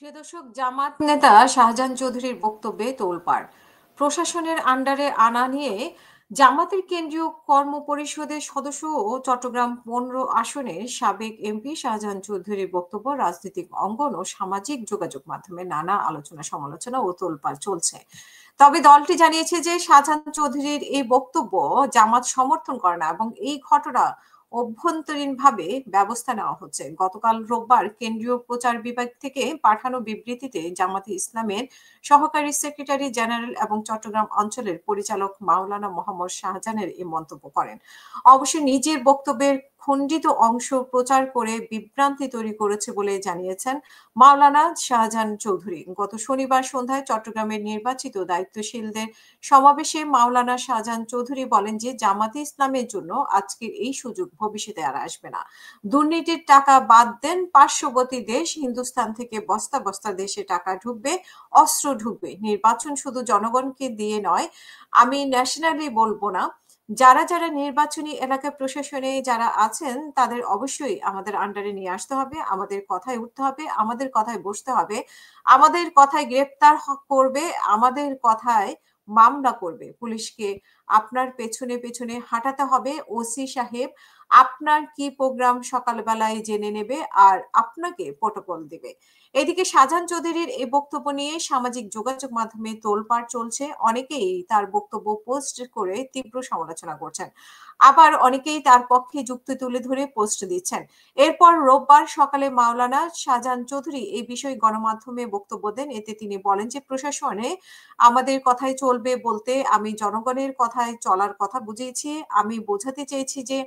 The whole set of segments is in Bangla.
প্রিয় দর্শক, জামাত নেতা শাহজাহান চৌধুরীর বক্তব্যে তোলপাড়। প্রশাসনের আন্ডারে আনা নিয়ে জামাতের কেন্দ্রীয় কর্ম পরিষদের সদস্য ও চট্টগ্রাম ১৫ আসনের সাবেক এমপি শাহজাহান চৌধুরীর বক্তব্য রাজনৈতিক অঙ্গন ও সামাজিক যোগাযোগ মাধ্যমে নানা আলোচনা সমালোচনা ও তোলপাড় চলছে। তবে দলটি জানিয়েছে যে শাহজাহান চৌধুরীর এই বক্তব্য জামাত সমর্থন করে না এবং এই ঘটনা অভ্যন্তরীণভাবে ব্যবস্থা নেওয়া হচ্ছে। গতকাল রোববার কেন্দ্রীয় প্রচার বিভাগ থেকে পাঠানো বিবৃতিতে জামাতে ইসলামের সহকারী সেক্রেটারি জেনারেল এবং চট্টগ্রাম অঞ্চলের পরিচালক মাওলানা মোহাম্মদ শাহজাহানের এই মন্তব্য করেন। অবশ্য নিজের বক্তব্যের খণ্ডিত অংশ প্রচার করে বিভ্রান্তি তৈরি করেছে বলে জানিয়েছেন মাওলানা শাহজাহান চৌধুরী। গত শনিবার সন্ধ্যায় চট্টগ্রামের নির্বাচিত দায়িত্বশীলদের সমাবেশে মাওলানা শাহজাহান চৌধুরী বলেন যে জামাতে ইসলামের জন্য আজকের এই সুযোগ ভবিষ্যতে আর আসবে না। দুর্নীতির টাকা বাদ দেন, পার্শ্ববর্তী দেশ হিন্দুস্তান থেকে বস্তা বস্তা দেশে টাকা ঢুকবে, অস্ত্র ঢুকবে। নির্বাচন শুধু জনগণকে দিয়ে নয়, আমি ন্যাশনালি বলবো না, যারা যারা নির্বাচনী এলাকায় প্রশাসনে যারা আছেন তাদের অবশ্যই আমাদের আন্ডারে নিয়ে আসতে হবে, আমাদের কথায় উঠতে হবে, আমাদের কথায় বসতে হবে, আমাদের কথায় গ্রেপ্তার করবে, আমাদের কথায় মামলা করবে। পুলিশকে আপনার পেছনে পেছনে হাঁটাতে হবে। ওসি সাহেব আপনার কি প্রোগ্রাম সকালবেলায় জেনে নেবে আর আপনাকে প্রটোকল দিবে। এদিকে শাহজাহান চৌধুরীর এই বক্তব্য নিয়ে সামাজিক যোগাযোগ মাধ্যমে তোলপাড় চলছে। অনেকেই তার বক্তব্য পোস্ট করে তীব্র সমালোচনা করছেন, আবার অনেকেই তার পক্ষে যুক্তি তুলে ধরে পোস্ট দিচ্ছেন। এরপর রোববার সকালে মাওলানা শাহজাহান চৌধুরী এই বিষয়ে গণমাধ্যমে বক্তব্য দেন। এতে তিনি বলেন যে প্রশাসনে আমাদের কথাই চলবে বলতে আমি জনগণের কথায় চলার কথা বুঝিয়েছি। আমি বোঝাতে চেয়েছি যে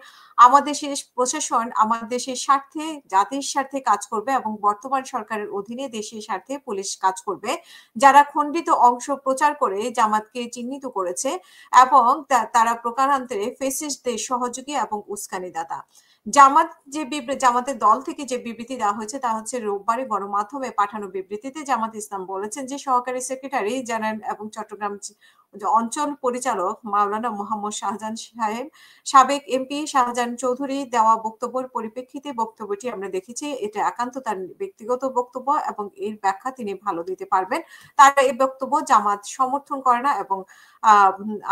আমার দেশের প্রশাসন আমার দেশের স্বার্থে, জাতির স্বার্থে কাজ করবে এবং বর্তমান সরকারের অধীনে দেশের স্বার্থে পুলিশ কাজ করবে। যারা খণ্ডিত অংশ প্রচার করে জামাতকে চিহ্নিত করেছে এবং তারা প্রকারান্তরে ফ্যাসিস্টদের সহযোগী এবং উস্কানিদাতা। জামাতের দল থেকে যে বিবৃতি দেওয়া হয়েছে তা হচ্ছে রোববারে গণমাধ্যমে পাঠানো বিবৃতিতে জামাত ইসলাম বলেছেন যে সহকারী সেক্রেটারি জেনারেল এবং চট্টগ্রাম অঞ্চল পরিচালক মাওলানা মোহাম্মদ শাহজাহান সাহেব সাবেক এমপি শাহজাহান চৌধুরী দেওয়া বক্তব্যের পরিপ্রেক্ষিতে বক্তব্যটি আমরা দেখেছি। এটা একান্ত তার ব্যক্তিগত বক্তব্য এবং এর ব্যাখ্যা তিনি ভালো দিতে পারবেন। তার এই বক্তব্য জামাত সমর্থন করে না এবং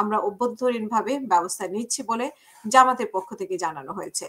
আমরা অভ্যন্তরীণভাবে ব্যবস্থা নিচ্ছি বলে জামাতের পক্ষ থেকে জানানো হয়েছে।